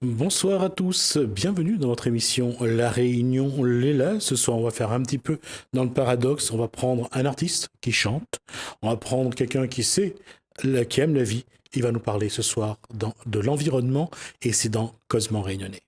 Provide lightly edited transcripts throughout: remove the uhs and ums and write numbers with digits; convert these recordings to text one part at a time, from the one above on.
Bonsoir à tous, bienvenue dans notre émission La Réunion Léla. Ce soir, on va faire un petit peu dans le paradoxe. On va prendre un artiste qui chante, on va prendre quelqu'un qui sait, qui aime la vie. Il va nous parler ce soir de l'environnement et c'est dans Cosmo Réunionnais.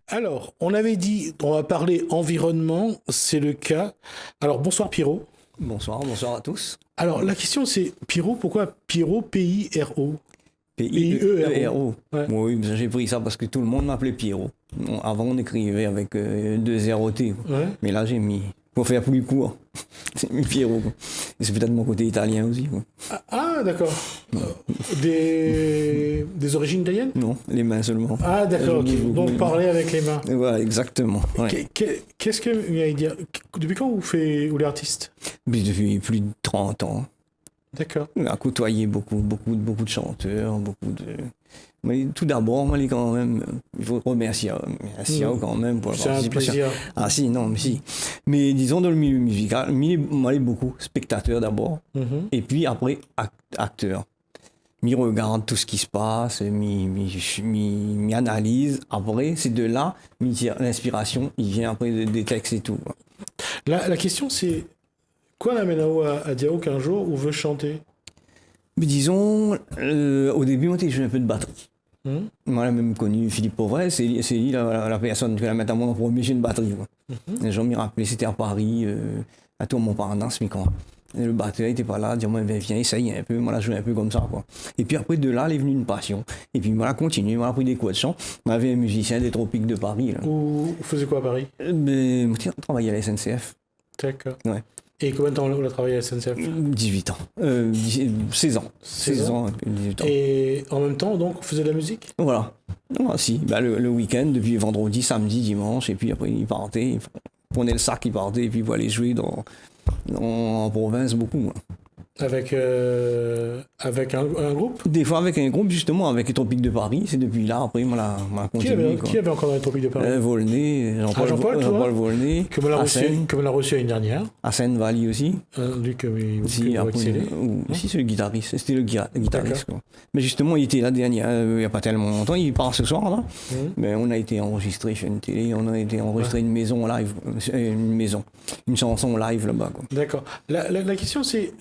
Alors, on avait dit, on va parler environnement, c'est le cas. Alors, bonsoir Pierrot. Bonsoir à tous. Alors, la question c'est, Pierrot, pourquoi Pierrot, P-I-R-O? P-I-E-R-O. Ouais. Oui, j'ai pris ça parce que tout le monde m'appelait Pierrot. Avant, on écrivait avec deux R-O-T. Ouais. Mais là, j'ai mis, pour faire plus court, j'ai mis Pierrot. Et c'est peut-être mon côté italien aussi. Quoi. D'accord. Des origines italiennes? Non, les mains seulement. Ah, d'accord, ok. Je bouge Donc beaucoup, parler avec les mains. Et voilà, exactement. Ouais. Qu'est-ce que vous allez dire? Depuis quand vous êtes artiste? Mais depuis plus de 30 ans. D'accord. On a côtoyé beaucoup de chanteurs, Mais tout d'abord, moi, quand même, il faut remercier quand même pour la C'est un participation. plaisir. Ah si, non, mais si. Mais disons dans le milieu musical, moi, beaucoup spectateur d'abord, Mhm. et puis après acteur. Je regarde tout ce qui se passe, m'y analyse. Après, c'est de là, l'inspiration, il vient après des textes et tout. Quoi. La question c'est, quoi l'amène à dire qu'un jour vous veut chanter? Mais disons, au début, moi, j'ai joué un peu de batterie. Mhm. Moi, j'ai même connu Philippe Pauvret, c'est lui la personne qui a mis à mon premier jeu de batterie. Quoi. Les gens m'y rappelaient, c'était à Paris, à Tour-Montparnasse, mais quand le batteur n'était pas là, dire moi viens, essaye un peu, moi là joué un peu comme ça. Quoi. Et puis après de là, il est venu une passion. Et puis moi là, continué, moi pris des cours de chant. On avait un musicien des Tropiques de Paris. Là. Vous faisiez quoi à Paris? On travaillait à la SNCF. D'accord. Ouais. Et combien de temps vous avez travaillé à la SNCF? 18 ans. 16 ans. 16 ans, 18 ans. Et en même temps, donc, vous faisiez de la musique? Voilà. Ah, si, le week-end, depuis vendredi, samedi, dimanche, et puis après, il partait, il prenait le sac, il partait, et puis il allait jouer en province beaucoup. Hein. Avec un groupe? Des fois avec un groupe, justement, avec les Tropiques de Paris, c'est depuis là, après, on a continué. Qui avait encore dans les Tropiques de Paris? Volney, Jean-Paul Volney, Comme on l'a reçu l'année dernière. à Seine-Valley aussi. Lui que vous Si, après, excellez. si, c'est le guitariste, c'était le guitariste. Quoi. Mais justement, il était là dernier, il n'y a pas tellement longtemps, il part ce soir là. Mais on a été enregistré chez une télé, on a été enregistré une maison live, une chanson live là-bas. Quoi. D'accord. La question c'est,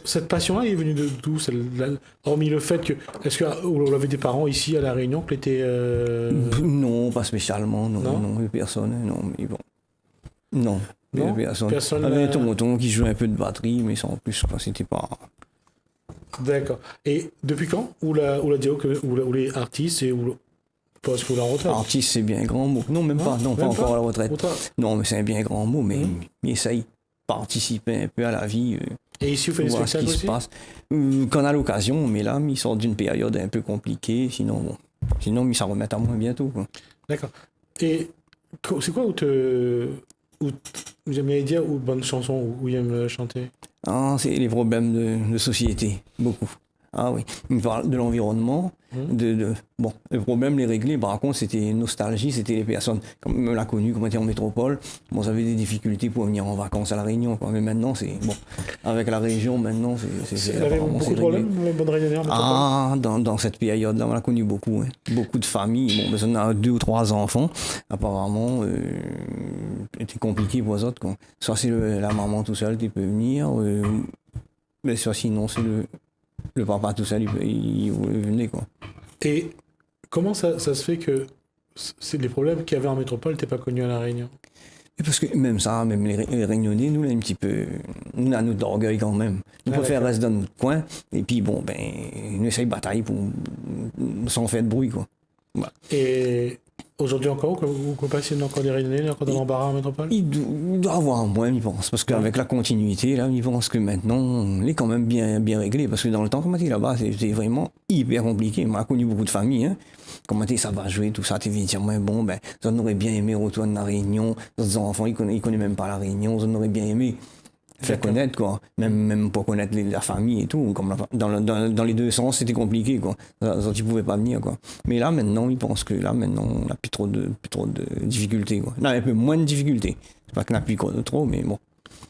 cette passion-là est venue d'où? Hormis le fait que, est-ce que vous avez des parents ici à La Réunion qui étaient... Non, pas spécialement, non, personne, non, mais bon. Non, personne. Il y avait un tonton qui jouait un peu de batterie, mais sans plus, quoi, c'était pas... D'accord. Et depuis quand où la Diao où les artistes et parce que vous la retraite? Artiste, c'est bien un grand mot. Non, même pas, non, pas encore à la retraite. Non, mais c'est un bien grand mot, mais il essaye de participer un peu à la vie. Et ici, vous faites des voir ce spectacles qui aussi? se passe. Quand on a l'occasion, mais là, il sort d'une période un peu compliquée, sinon, il s'en remet à moins bientôt. Quoi. D'accord. Et c'est quoi où vous aimeriez dire, ou bonne chanson, où il aime chanter? Ah, c'est les problèmes de société, beaucoup. Ah oui, il parle de l'environnement, bon, le problème, les régler, par contre, c'était nostalgie, c'était les personnes, comme on l'a connu, comme on était en métropole, bon, ça avait des difficultés pour venir en vacances à La Réunion, quoi, mais maintenant, c'est, bon, avec la région, maintenant, Vous avez beaucoup de problèmes, bonne réunionnais? Ah, dans cette période-là, on l'a connu beaucoup, hein. Beaucoup de familles, bon, mais on a 2 ou 3 enfants, apparemment, c'était compliqué pour les autres, quoi. Soit c'est la maman tout seul qui peut venir, mais soit sinon, c'est le papa tout seul, il venait, quoi. Et comment ça se fait que c'est les problèmes qu'il y avait en métropole n'étaient pas connus à La Réunion? Et parce que même ça, même les Réunionnais, nous, là, un petit peu, nous, on a notre orgueil quand même. Nous préférons rester dans notre coin, et puis bon, ben, nous essayons de batailler sans faire de bruit, quoi. Voilà. Et aujourd'hui encore, vous compassionnez encore des Réunionnais, encore dans l'embarras en métropole? Il doit avoir moins, je pense, parce qu'avec la continuité, là, je pense que maintenant, on est quand même bien réglé, parce que dans le temps, comme on était là-bas, c'était vraiment hyper compliqué. Moi, j'ai connu beaucoup de familles, hein. Comment ça va jouer, tout ça, tu viens dire, moi, bon, ben, ça on aurait bien aimé retourner à La Réunion, les enfants, ils connaissent même pas La Réunion, ça on aurait bien aimé faire connaître, quoi. Même pour connaître la famille et tout, comme dans les deux sens, c'était compliqué, quoi. Ça, tu pouvais pas venir, quoi. Mais là, maintenant, ils pensent que là, maintenant, on n'a plus trop de difficultés, quoi. On a un peu moins de difficultés. C'est pas qu'on n'a plus trop, mais bon.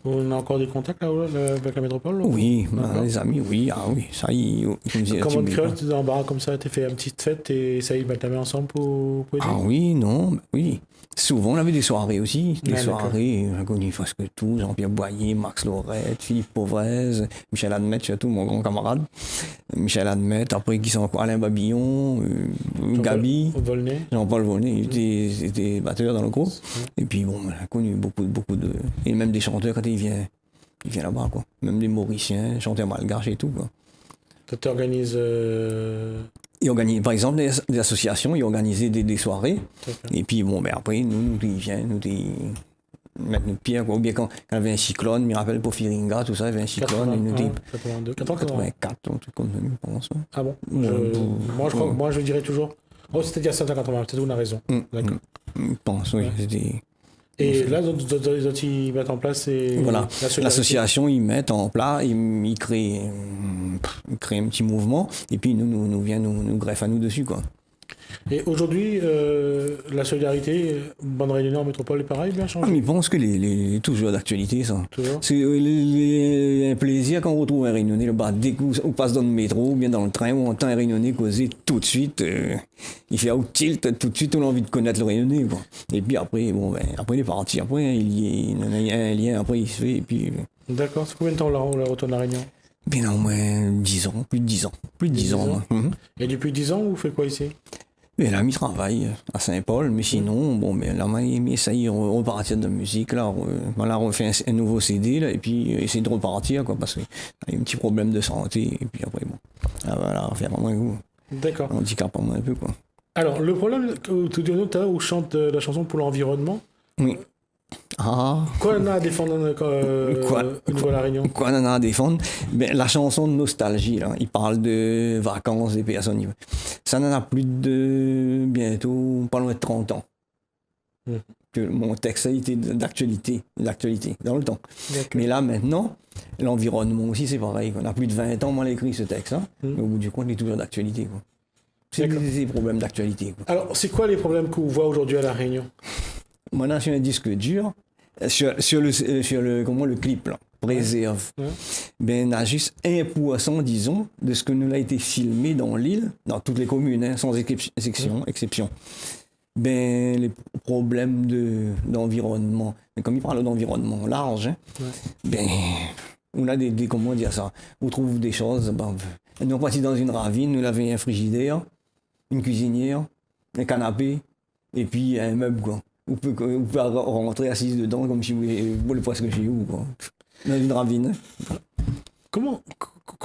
On a encore des contacts là, avec la métropole? Oui, D'accord. les amis, oui, ah oui, ça, Comme votre créole, tu es dans un bar comme ça, tu fait une petite fête et ça, ils mettent la main ensemble pour aider? Ah oui, non, oui. Souvent, on avait des soirées aussi. Des Ah, d'accord. soirées, j'ai connu presque tout. Jean-Pierre Boyer, Max Lorette, Philippe Pauvrez, Michel Admet, surtout mon grand camarade. Michel Admet, après qui sont encore Alain Babillon, Gabi, Volney. Jean-Paul Volney, il était batteur dans le groupe. Et puis bon, j'ai connu beaucoup de... Et même des chanteurs quand il vient là-bas, quoi. Même des Mauriciens, chanteurs malgaches et tout, quoi. Toi, tu organises. Ils organisaient, par exemple, des associations, ils organisaient des soirées. D'accord. Et puis, bon, ben après, nous, ils viennent, mettre nos pierres, quoi. Ou bien quand il y avait un cyclone, je me rappelle pour Firinga, tout ça, il y avait un cyclone, ils nous disent 82, 84, un truc comme ça, je pense. Ouais. Ah bon? Ouais. Moi, je dirais toujours. Oh, c'était déjà 780, peut-être on a raison. D'accord. Je pense, oui. Ouais. C'était... Et là, d'autres, ils mettent en place. Voilà. solidarité. L'association, ils mettent en place, ils créent un petit mouvement, et puis nous greffent à nous dessus, quoi. Et aujourd'hui, la solidarité, bande réunion en métropole est pareil, bien Ah, changé? mais je pense que les toujours d'actualité, ça. Toujours? C'est un plaisir quand on retrouve un Réunionnais, dès qu'on passe dans le métro, ou bien dans le train, où on entend un Réunionnais causer tout de suite, il fait out tilt, tout de suite on a envie de connaître le Réunionnais, quoi. Et puis après, après il est parti, après il y a un lien, après il se fait, et puis... D'accord. C'est combien de temps on la retourne à la Réunion? Bien au moins 10 ans, plus de 10 ans. Plus de 10 ans, moi. Et depuis 10 ans, vous faites quoi ici? Mais là, il travaille à Saint-Paul, mais sinon, bon, mais là, il essaye de repartir de la musique, là, on refait un nouveau CD, là, et puis essayer de repartir, quoi, parce qu'il y a un petit problème de santé, et puis après, bon, là, voilà, on fait vraiment un goût. D'accord. Handicap un peu, quoi. Alors, le problème, tout dit tout à l'heure, où chante la chanson pour l'environnement, Oui. Ah. quoi on a à défendre au niveau de la Réunion? Quoi on en a à défendre? Ben, la chanson de nostalgie, là, il parle de vacances des personnes. Ça n'en a plus de bientôt, pas loin de 30 ans. Que mon texte a été d'actualité, dans le temps. D'accord. Mais là, maintenant, l'environnement aussi, c'est pareil. On a plus de 20 ans, moi, j'ai écrit ce texte-là, mais au bout du compte, il est toujours d'actualité, quoi. C'est des problèmes d'actualité, quoi. Alors, c'est quoi les problèmes que vous voyez aujourd'hui à la Réunion? Maintenant, sur un disque dur, sur le clip, là, Préserve, ben, on a juste 1%, disons, de ce que nous a été filmé dans l'île, dans toutes les communes, hein, sans exception. Ben, les problèmes d'environnement, mais comme il parle d'environnement large, hein, ben, on a comment dire ça, on trouve des choses, ben, nous partis dans une ravine, nous avions un frigidaire, une cuisinière, un canapé, et puis un meuble, quoi. Vous pouvez rentrer assise dedans comme si vous voulez presque chez vous, quoi. Dans une ravine. Comment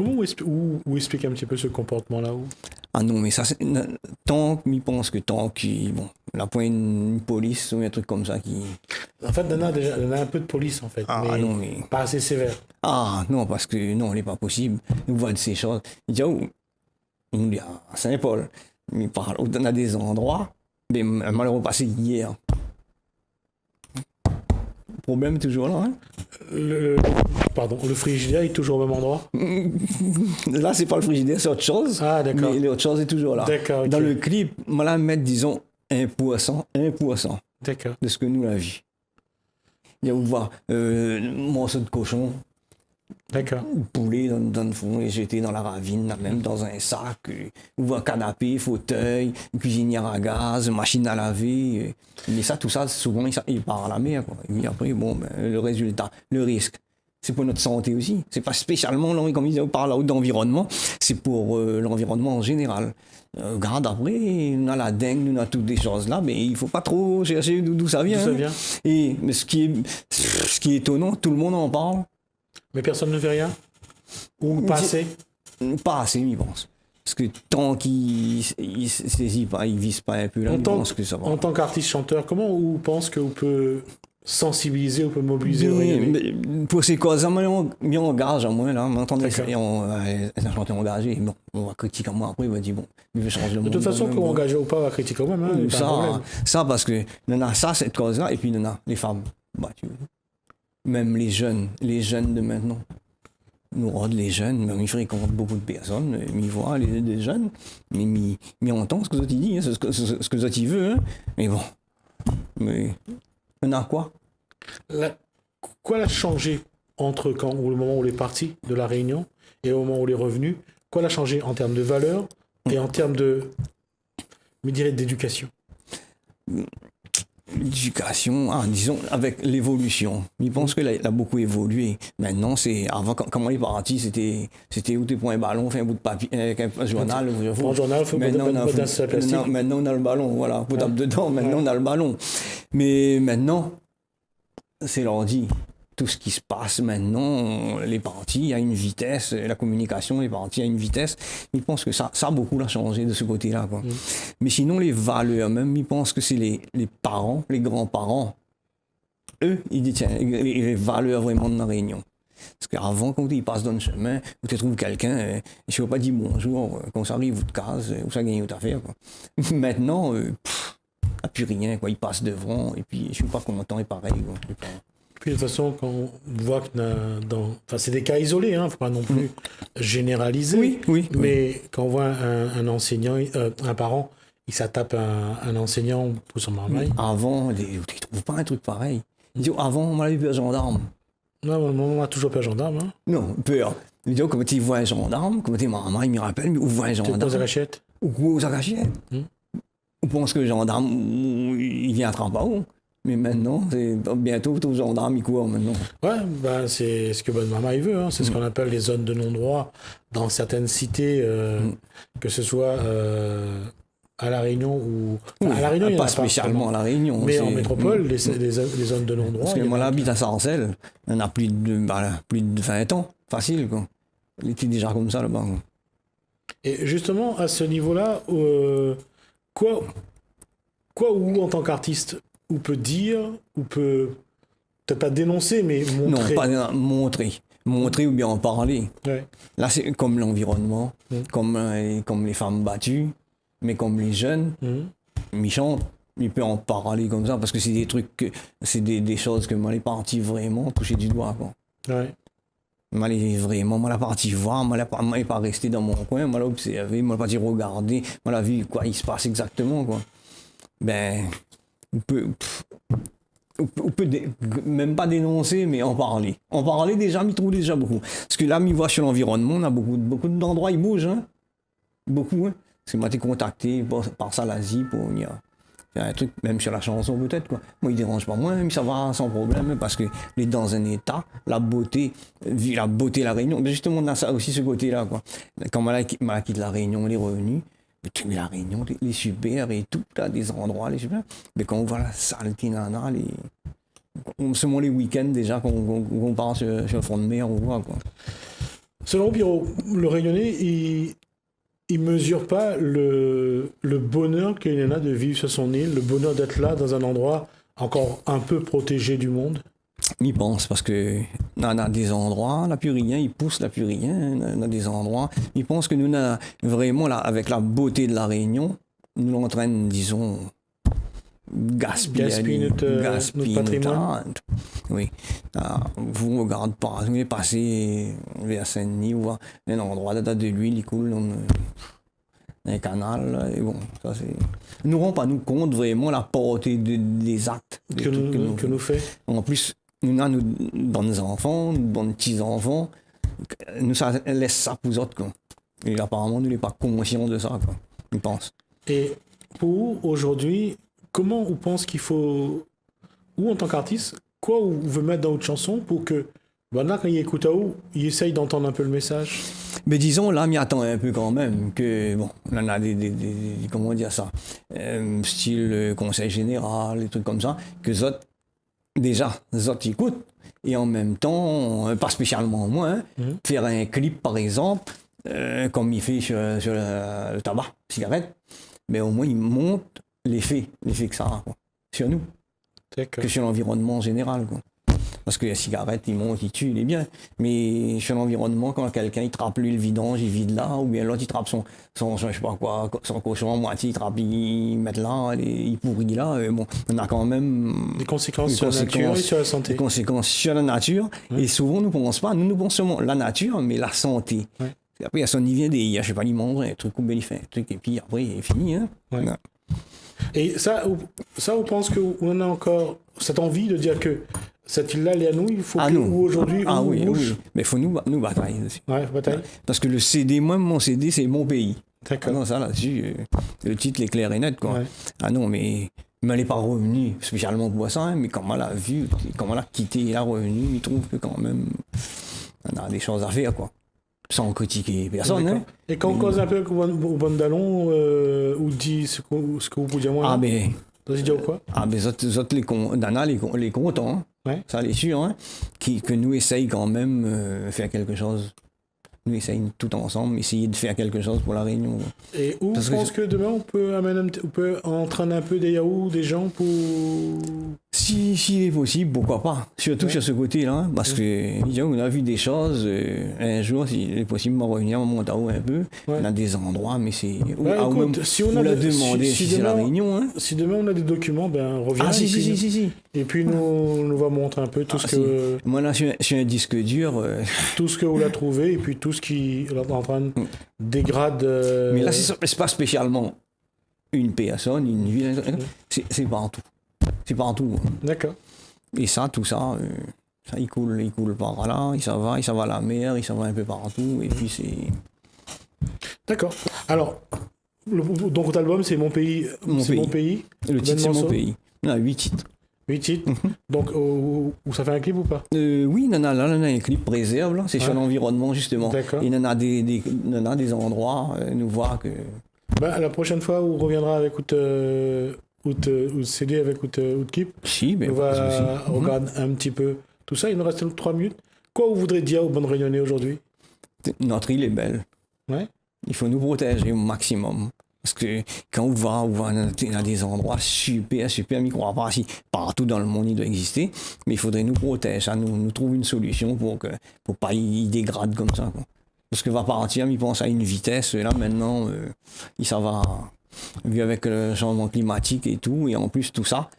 vous expliquez un petit peu ce comportement-là? Ah non, mais ça, tant qu'il pense que bon, la point une police ou un truc comme ça qui... En fait, on a un peu de police, en fait, mais pas assez sévère. Ah non, parce que non, il n'est pas possible. Nous voit de ces choses. Il dit, il nous dit à Saint-Paul, il parle, on a des endroits, mais malheureusement passé hier. Le problème est toujours là, hein? Le frigidaire est toujours au même endroit? Là, c'est pas le frigidaire, c'est autre chose. Ah, d'accord. Mais l'autre chose est toujours là. D'accord, okay. Dans le clip, on va mettre, disons, 1% d'accord. de ce que nous, la vie. Il y a, vous voir, morceau de cochon, d'accord. Poulet dans le fond, et jeté dans la ravine, là, même dans un sac. Vous voir canapé, fauteuil, cuisinière à gaz, machine à laver. Mais ça, tout ça, souvent, il part à la mer, quoi. Et puis après, bon, ben, le résultat, le risque, c'est pour notre santé aussi. C'est pas spécialement, comme ils parlent d'environnement, c'est pour l'environnement en général. Regarde, après, on a la dengue, on a toutes des choses là, mais il faut pas trop chercher d'où ça vient. D'où ça vient. Mais ce qui est étonnant, tout le monde en parle. Mais personne ne fait rien? Ou pas assez? Pas assez, je pense. Parce que tant qu'il ne saisit pas, il ne vise pas un peu là, je pense que ça va. En tant qu'artiste-chanteur, comment vous pensez qu'on peut sensibiliser, on peut mobiliser le Réunionnais? Pour ces causes, on engage à moi, là, on entend un chanteur engagé, bon, on va critiquer à moi après, il va dire, bon, il veut changer le monde. De toute façon, qu'on engage ou pas, on va critiquer quand même, hein, ça, parce que on a ça, cette cause-là, et puis on a les femmes battues. Même les jeunes de maintenant. Nous rodent les jeunes, mais ils fréquentent beaucoup de personnes, mais ils voient les jeunes, mais ils entendent ce que ils disent, ce que ils veulent, hein. Mais bon, mais on a quoi? Quoi a changé entre quand, ou le moment où il est parti de la Réunion et au moment où il est revenu? Quoi l'a changé en termes de valeur et en termes de, je dirais, d'éducation? L'éducation, disons, avec l'évolution. Je pense qu'il a beaucoup évolué. Maintenant, avant, quand il est parti, c'était où tu prends un ballon, fais un bout de papier, avec un journal. Un journal, faut maintenant, on a le ballon, voilà. Pour taper dedans, maintenant, on a le ballon. Mais maintenant, c'est l'ordi. Tout ce qui se passe maintenant, les parties à une vitesse, la communication, les parties à une vitesse, je pense que ça a beaucoup changé de ce côté-là, quoi. Mais sinon, les valeurs même, je pense que c'est les parents, les grands-parents, eux, ils détiennent les valeurs vraiment de la Réunion. Parce qu'avant, quand ils passent dans le chemin, où tu trouves quelqu'un, je ne veux pas dire bonjour, quand ça arrive, vous te cases, ou ça gagne votre affaire, quoi. Maintenant, il n'y a plus rien, quoi. Ils passent devant, et puis je ne suis pas content, et pareil, quoi. Puis de toute façon, quand on voit que enfin, c'est des cas isolés, hein, faut pas non plus généraliser. Oui. Mais quand on voit un enseignant, un parent, il s'attape un enseignant pour son marmaille. Avant, tu ne trouves pas un truc pareil. Avant, on m'avait vu un gendarme. Non, maman a toujours peur gendarme. Hein. Non, peur. Quand tu vois un gendarme, comme tu maman, il me rappelle, mais où voit un gendarme? Tu te poses à la cachette. Où aux cachette? On pense que le gendarme, il vient à Trampao. Mais maintenant, bientôt, tout gendarme, il court maintenant. Ouais, ben, c'est ce que Bonne Maman il veut. Hein. C'est ce qu'on appelle les zones de non-droit dans certaines cités, que ce soit à La Réunion ou... Enfin, à La Réunion, il y en a pas spécialement à La Réunion. Mais en métropole, les zones de non-droit... Parce que moi, j'habite à Sarcelles. Il y en a plus de 20 ans. Facile, quoi. Il était déjà comme ça, là-bas. Et justement, à ce niveau-là, quoi ou en tant qu'artiste, on peut dire, ou peut peut-être pas dénoncer, mais montrer. Non, pas montrer ou bien en parler. Ouais. Là, c'est comme l'environnement, comme les femmes battues, mais comme les jeunes, ils chantent, ils peuvent en parler comme ça, parce que c'est des trucs, c'est des choses que moi, les partis vraiment toucher du doigt, quoi. Ouais. Moi, la partie voir, moi, pas resté dans mon coin, moi, l'observer, moi, la partie regarder, moi, la vu quoi il se passe exactement, quoi. Ben, on peut même pas dénoncer, mais en parler. En parler déjà, m'y trouve déjà beaucoup. Parce que là, m'y voit sur l'environnement, on a beaucoup d'endroits, ils bougent, hein. Beaucoup, hein. Parce que moi, t'es contacté par Salazie pour venir faire un truc, même sur la chanson peut-être, quoi. Moi, il dérange pas moi, mais ça va sans problème, parce que il est dans un état, la beauté de la Réunion. Mais justement, on a ça aussi, ce côté-là, quoi. Quand Mala quitte la Réunion, elle est revenue. Mais la Réunion, les super et tout, là, des endroits, les super. Mais quand on voit la saleté nana, seulement les week-ends déjà, qu'on part sur le front de mer, on voit, quoi. Selon Biro, le Réunionnais, il mesure pas le bonheur qu'il y en a de vivre sur son île, le bonheur d'être là, dans un endroit encore un peu protégé du monde. Il pense, parce que on a des endroits, la Purien, il pousse la Purien, on a des endroits. Il pense que nous, vraiment, là, avec la beauté de la Réunion, nous l'entraîne, disons, gaspiller notre patrimoine. Oui. Vous ne regardez pas, vous est passé vers Saint-Denis, ou un endroit de l'huile, il coule dans un canal, là, et bon, ça c'est... Nous ne rendons pas nous compte vraiment la portée des actes que nous fait. En plus, nous dans nos enfants, dans nos petits-enfants, nous ça laisse ça pour eux autres, quoi. Et apparemment, nous n'est pas conscients de ça, quoi. Je pense. Et pour aujourd'hui, comment on pense qu'il faut, ou en tant qu'artiste, quoi on veut mettre dans votre chanson pour que, ben là, quand il écoute à où, il essaye d'entendre un peu le message? Mais disons, là, m'y attend un peu quand même, que, bon, on a des comment dire ça, style conseil général, des trucs comme ça, que les autres écoutent, et en même temps, pas spécialement moi, faire un clip, par exemple, comme il fait sur le tabac, cigarette, mais au moins, il montre l'effet que ça a, quoi, sur nous, que sur l'environnement en général, quoi. Parce que la cigarette, il monte, il tue, il est bien. Mais sur l'environnement, quand quelqu'un il trappe lui le vidange, il vide là, ou bien l'autre il trappe son je sais pas quoi, son cochon à moitié, il trappe, il met là, il pourrit là, bon, on a quand même des conséquences sur la nature et sur la santé. Des conséquences sur la nature, et souvent nous pensons pas, nous pensons seulement la nature, mais la santé. Ouais. Après, il y a son il vient des, je sais pas, il mange un truc, ou bien il fait un truc, et puis après, il est fini, hein. Ouais. Et ça, on pense qu'on a encore cette envie de dire que cette île-là, elle est à nous, il faut À que, nous. ou aujourd'hui, Ah ou oui, rouge. oui. Mais il faut nous batailler dessus. Ouais, bataille. Parce que le CD, moi, mon CD, c'est mon pays. Ah D'accord. non, ça là-dessus, le titre est clair et net, quoi. Ouais. Ah non, mais elle n'est pas revenue spécialement pour ça, hein, mais quand elle a vu, quand elle a quitté la revenue, il trouve que quand même, on a des choses à faire, quoi. Sans critiquer personne, D'accord. hein. Et quand on cause un peu au bon dallon, ou dit ce que vous pouvez dire moi, Ah ben, vas-y, dire quoi? Nana, les contents, hein. Ouais. Ça, les sûr, hein, que nous essaye quand même faire quelque chose. Nous essayons tout ensemble, essayer de faire quelque chose pour la Réunion. Et où Parce je pense que demain on peut on peut entraîner un peu des yaourts, des gens pour. Si est possible, pourquoi pas. Surtout sur ce côté-là, hein, parce que disons, on a vu des choses. Un jour, s'il est possible, de revenir à Montaou un peu. Ouais. On a des endroits, mais c'est. Ouais, ou écoute, même, si on a l'a des- demandé si si c'est la demain- Réunion. Hein. Si demain on a des documents, ben reviens. Ah, et puis, si. Et puis nous va montrer un peu tout Ah, ce que Moi, là, sur un disque dur. tout ce que vous l'avez trouvé et puis tout ce qui est en train de dégrade. Mais là, c'est pas spécialement une personne, une ville. C'est partout. C'est partout. Hein. D'accord. Et ça, tout ça, ça il coule par là, il s'en va à la mer, il s'en va un peu partout, et puis c'est. D'accord. Alors, donc votre album c'est Mon pays. Mon c'est pays. Mon pays. Le titre, c'est morceau. Mon pays. On a 8 titres. 8 titres. Donc, où ça fait un clip ou pas? Oui, on a un clip préserve, là, c'est sur Ouais. l'environnement, justement. D'accord. Et on a des endroits, nous voir que. Ben, la prochaine fois, on reviendra avec CD avec Clip. Si, mais On pas de souci. va regarder un petit peu tout ça. Il nous reste 3 minutes. Quoi vous voudrez dire aux bonnes réunionnais aujourd'hui? Notre île est belle. Ouais. Il faut nous protéger au maximum. Parce que quand on va dans des endroits super, mais ne crois pas si partout dans le monde il doit exister, mais il faudrait nous protéger, ça, nous trouver une solution pour pas y dégrade comme ça, quoi. Parce que va partir, il pense à une vitesse, là maintenant, ça va, vu avec le changement climatique et tout, et en plus tout ça,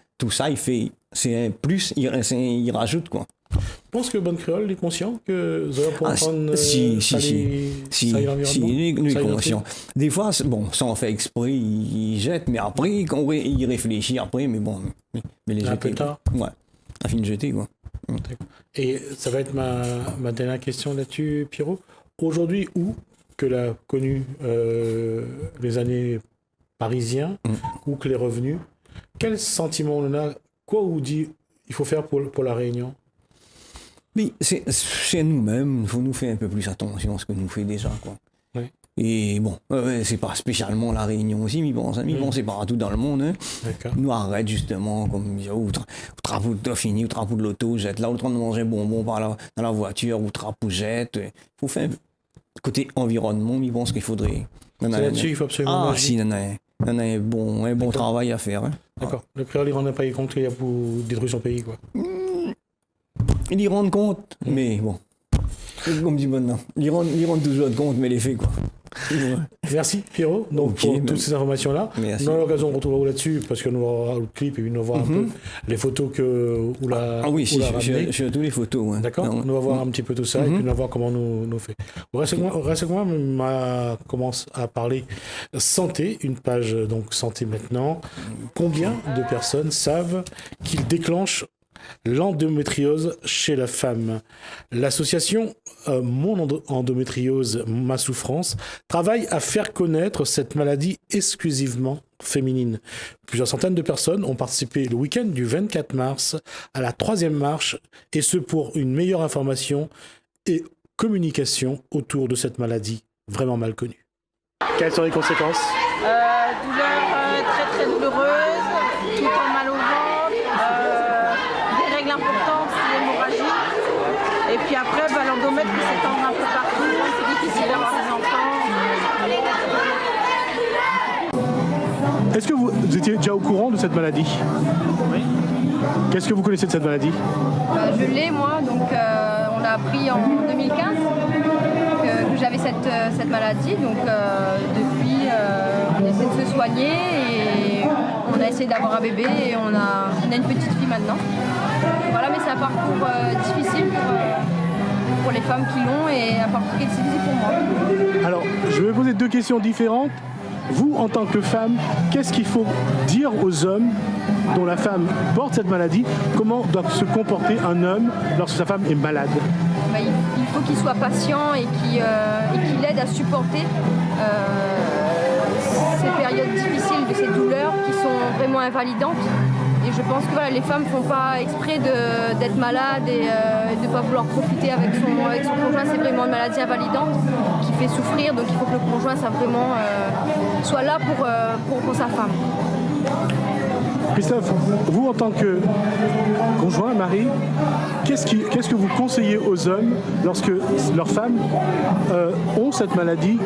c'est un plus, il rajoute, quoi. Je pense que Bonne Créole est conscient que vous allez pouvoir prendre Si, l'environnement. nous Ça est y est, conscient. Des fois, ça en fait exprès, il jette, mais après, quand il réfléchit après, mais bon, mais les Un jeter. peu tard. Ouais, à fin de jeter, quoi. Et ça va être ma dernière question là-dessus, Pierrot. Aujourd'hui, où que l'a connu les années parisiens, ou que les revenus, quel sentiment on a, quoi vous dit il faut faire pour la Réunion? Mais c'est nous-mêmes, il faut nous faire un peu plus attention à ce que nous fait déjà, quoi. Ouais. Et bon, c'est pas spécialement la Réunion aussi, mais bon, c'est partout dans le monde, hein. D'accord. Nous arrête justement, comme au trapeau de fini, au trapeau de l'auto, jette là, au train de manger bonbon dans la voiture, au trapeau jette. Il faut faire côté environnement, mais bon, ce qu'il faudrait. C'est là-dessus qu'il faut absolument Ah, agir. si, on a un bon travail à faire. Hein. D'accord. Le créole, il ne rend pas compte qu'il y a pour détruire son pays, quoi. Ils y rendent compte, mais bon. Comme dit maintenant, ils rendent toujours compte, mais les faits, quoi. Ouais. Merci, Pierrot, donc, Ok, pour ben, toutes ces informations-là. merci. On aura l'occasion de retrouver là-dessus, parce que nous aura le clip et puis nous voir un peu les photos que vous la Ah oui, si, ramené. je suis à tous les photos. Hein. D'accord. Non, Nous va voir un petit peu tout ça et puis nous va voir comment nous fait. Reste avec moi, commence à parler santé, une page donc santé maintenant. Combien de personnes savent qu'il déclenche l'endométriose chez la femme? L'association Mon Endométriose, Ma Souffrance travaille à faire connaître cette maladie exclusivement féminine. Plusieurs centaines de personnes ont participé le week-end du 24 mars à la 3e marche, et ce pour une meilleure information et communication autour de cette maladie vraiment mal connue. Quelles sont les conséquences? Douleur très très douloureuse, tout le temps mal au ventre, des règles importantes, l'hémorragie. Et puis après, l'endomètre qui s'étend un peu partout, c'est difficile d'avoir des enfants. Est-ce que vous étiez déjà au courant de cette maladie? Oui. Qu'est-ce que vous connaissez de cette maladie? Je l'ai moi, donc on l'a appris en 2015 que j'avais cette maladie. Donc depuis, on essaie de se soigner et on a essayé d'avoir un bébé et on a une petite fille maintenant. Voilà, mais c'est un parcours difficile pour les femmes qui l'ont et un parcours qui est difficile pour moi. Alors, je vais poser 2 questions différentes. Vous, en tant que femme, qu'est-ce qu'il faut dire aux hommes dont la femme porte cette maladie, comment doit se comporter un homme lorsque sa femme est malade? Il faut qu'il soit patient et qu'il aide à supporter ces périodes difficiles, de ces douleurs qui sont vraiment invalidantes. Et je pense que les femmes ne font pas exprès d'être malades et de ne pas vouloir profiter avec son conjoint. C'est vraiment une maladie invalidante qui fait souffrir, donc il faut que le conjoint soit là pour sa femme. Christophe, vous en tant que conjoint, mari, qu'est-ce que vous conseillez aux hommes lorsque leurs femmes ont cette maladie?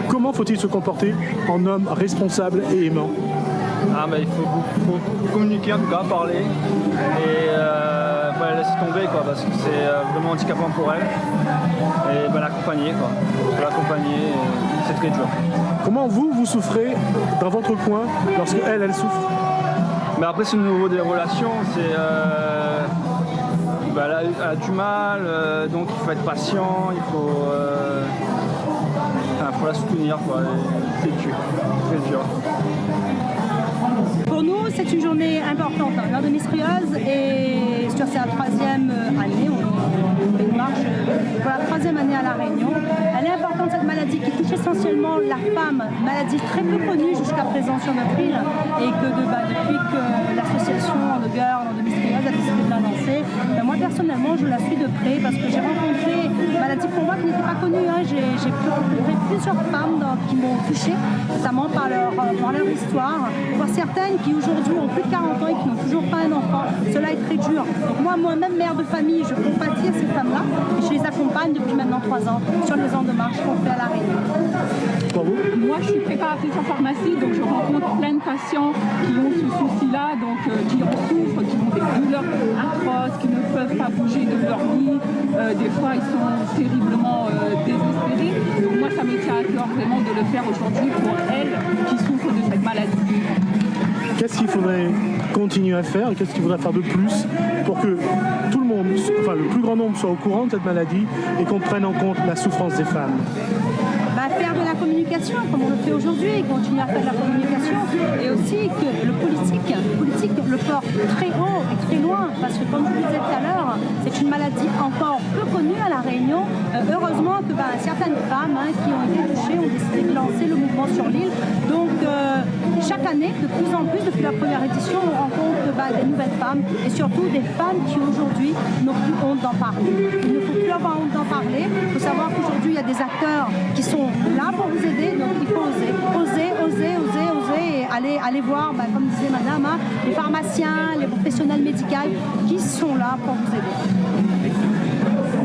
Comment faut-il se comporter en homme responsable et aimant? Il faut communiquer, en tout cas, parler et pas laisser tomber parce que c'est vraiment handicapant pour elle et l'accompagner c'est très dur. Comment vous souffrez dans votre coin lorsque elle souffre? Mais après c'est au niveau des relations, elle a du mal, donc il faut être patient, il faut la soutenir c'est dur, très dur. Pour nous, c'est une journée importante, l'endométriose, et sur sa 3e année, on fait une marche pour la 3e année à La Réunion. Elle est importante, cette maladie qui touche essentiellement la femme, maladie très peu connue jusqu'à présent sur notre île, et que depuis que l'association l'endométriose a décidé de la lancer, moi personnellement je la suis de près parce que j'ai rencontré une maladie pour moi qui n'était pas connue. J'ai rencontré plusieurs femmes qui m'ont touchée, notamment par leur histoire, pour certaines qui aujourd'hui ont plus de 40 ans et qui n'ont toujours pas un enfant. Cela est très dur. Donc moi-même mère de famille, je compatis à ces femmes-là et je les accompagne depuis maintenant 3 ans sur les ans de marche qu'on fait à La Réunion. Moi je suis préparatrice en pharmacie, donc je rencontre plein de patients qui ont ce souci-là, donc qui en souffrent, qui ont des douleurs atroces, qui ne peuvent pas bouger de leur lit. Des fois ils sont terriblement désespérés. Donc moi ça me tient à cœur vraiment de le faire aujourd'hui pour elles qui souffrent de cette maladie. Qu'est-ce qu'il faudrait continuer à faire et qu'est-ce qu'il faudrait faire de plus pour que tout le monde, le plus grand nombre soit au courant de cette maladie et qu'on prenne en compte la souffrance des femmes? Faire de la communication comme on le fait aujourd'hui, continuer à faire de la communication, et aussi que le politique le porte très haut et très loin, parce que comme je vous disais tout à l'heure, c'est une maladie encore peu connue à La Réunion. Heureusement que certaines femmes qui ont été touchées ont décidé de lancer le mouvement sur l'île. Donc chaque année, de plus en plus, depuis la première édition, on rencontre des nouvelles femmes et surtout des femmes qui aujourd'hui n'ont plus honte d'en parler. Il ne faut plus avoir honte d'en parler. Il faut savoir qu'aujourd'hui, il y a des acteurs qui sont là pour vous aider, donc il faut oser et aller voir, comme disait madame, les pharmaciens, les professionnels médicaux qui sont là pour vous aider.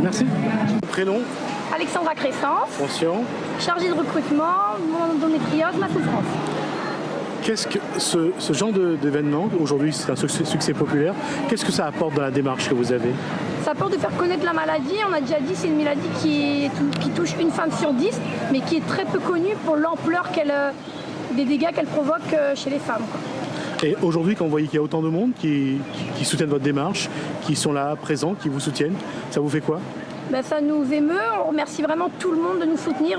Merci. Prénom? Alexandra Crescence. Fonction? Chargée de recrutement, mon endométriose, ma souffrance. Qu'est-ce que ce genre d'événement, aujourd'hui c'est un succès populaire, qu'est-ce que ça apporte dans la démarche que vous avez? Ça apporte de faire connaître la maladie. On a déjà dit c'est une maladie qui touche une femme sur 10, mais qui est très peu connue pour l'ampleur des dégâts qu'elle provoque chez les femmes. Et aujourd'hui, quand vous voyez qu'il y a autant de monde qui soutiennent votre démarche, qui sont là, présents, qui vous soutiennent, ça vous fait quoi? Ça nous émeut. On remercie vraiment tout le monde de nous soutenir.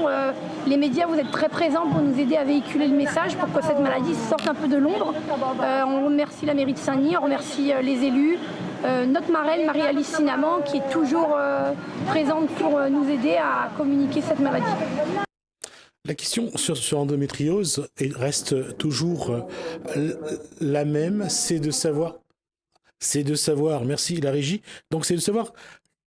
Les médias, vous êtes très présents pour nous aider à véhiculer le message pour que cette maladie sorte un peu de l'ombre. On remercie la mairie de Saint-Denis, on remercie les élus. Notre marraine, Marie-Alice Sinaman, qui est toujours présente pour nous aider à communiquer cette maladie. La question sur l'endométriose reste toujours la même, c'est de savoir, merci la régie, donc c'est de savoir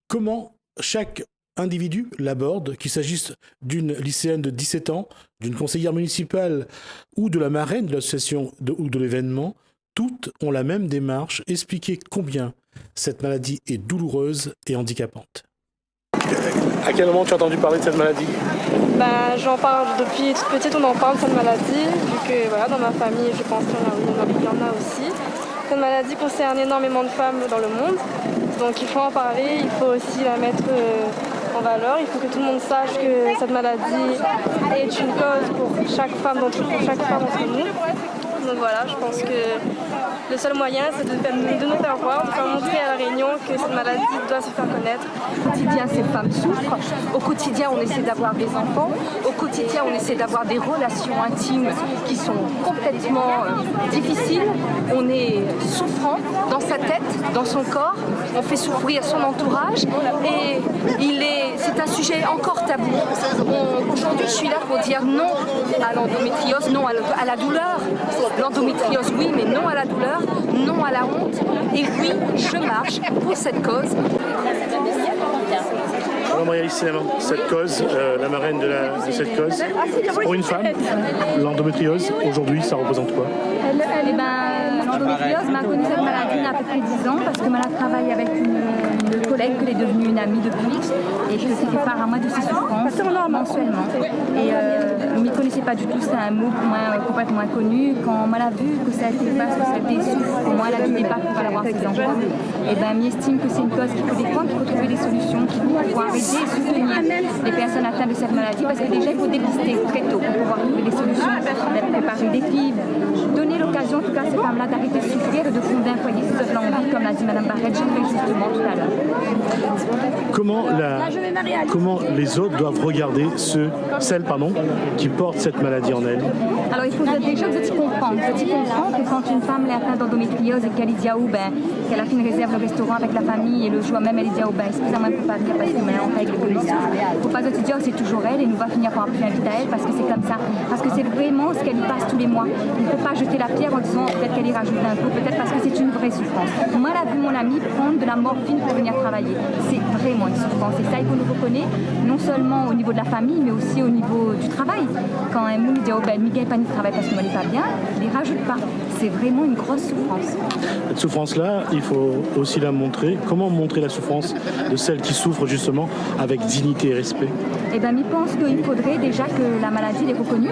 comment chaque individu l'aborde, qu'il s'agisse d'une lycéenne de 17 ans, d'une conseillère municipale ou de la marraine de l'association ou de l'événement, toutes ont la même démarche, expliquer combien cette maladie est douloureuse et handicapante. À quel moment tu as entendu parler de cette maladie? J'en parle depuis toute petite, on en parle de cette maladie, vu que dans ma famille, je pense qu'il y en a aussi. Cette maladie concerne énormément de femmes dans le monde, donc il faut en parler, il faut aussi la mettre en valeur, il faut que tout le monde sache que cette maladie est une cause pour chaque femme d'entre nous. Donc voilà, je pense que le seul moyen, c'est de nous faire voir, de faire montrer à La Réunion que cette maladie doit se faire connaître. Au quotidien, ces femmes souffrent. Au quotidien, on essaie d'avoir des enfants. Au quotidien, on essaie d'avoir des relations intimes qui sont complètement difficiles. On est souffrant dans sa tête, dans son corps. On fait souffrir son entourage. Et c'est un sujet encore tabou. Aujourd'hui, je suis là pour dire non à l'endométriose, non à la douleur. L'endométriose, oui, mais non à la douleur, non à la honte. Et oui, je marche pour cette cause. Alors Maria Isselem, cette cause, la marraine de cette cause, pour une femme, l'endométriose, aujourd'hui, ça représente quoi? L'endométriose m'a connu cette maladie il y a à peu près 10 ans parce que Mala travaille avec une collègue qui est devenue une amie depuis et que s'est fait part à moi de ses souffrances mensuellement. Et je ne m'y connaissais pas du tout, c'est un mot pour moi complètement inconnu. Quand Mala a vu que ça a été vaste, que ça a été souffre, pour moi elle a du départ pour aller voir ses enfants. Et m'estime que c'est une cause qu'il faut défendre, qu'il faut trouver des solutions, qu'il faut pouvoir aider et soutenir les personnes atteintes de cette maladie parce que déjà il faut dépister très tôt pour pouvoir trouver des solutions, d'être préparé des filles, donner l'occasion en tout cas à ces femmes-là d'arrêter de souffrir et de fonder un foyer si cela envie, comme l'a dit Mme Barrette, j'ai fait justement tout à l'heure. Comment les autres doivent regarder celles qui portent cette maladie en elles? Alors il faut déjà vous comprendre que quand une femme est atteinte d'endométriose et qu'elle dit qu'elle a fait une réserve au restaurant avec la famille et le jour même elle dit excusez-moi je ne peux pas venir parce que maintenant on règle les conditions. Il ne faut pas se dire c'est toujours elle et nous va finir par plus inviter à elle parce que c'est comme ça. Parce que c'est vraiment ce qu'elle passe tous les mois. Il ne faut pas jeter la pierre en disant peut-être qu'elle y rajoute un peu, peut-être parce que c'est une vraie souffrance. Moi j'ai vu mon amie prendre de la morphine pour venir travailler. C'est vraiment une souffrance et ça il faut nous reconnaître non seulement au niveau de la famille mais aussi au niveau du travail. Quand un monde dit ne gagne pas de travail parce qu'on n'est pas bien, il ne rajoute pas. C'est vraiment une grosse souffrance. Cette souffrance-là, il faut aussi la montrer. Comment montrer la souffrance de celles qui souffrent justement avec dignité et respect? Je pense qu'il faudrait déjà que la maladie est reconnue.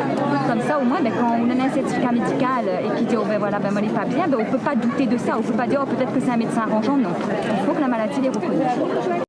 Comme ça, au moins, quand on a un certificat médical et qui dit moi n'est pas bien, on ne peut pas douter de ça. On ne peut pas dire peut-être que c'est un médecin arrangeant. Non. Il faut que la maladie est reconnue.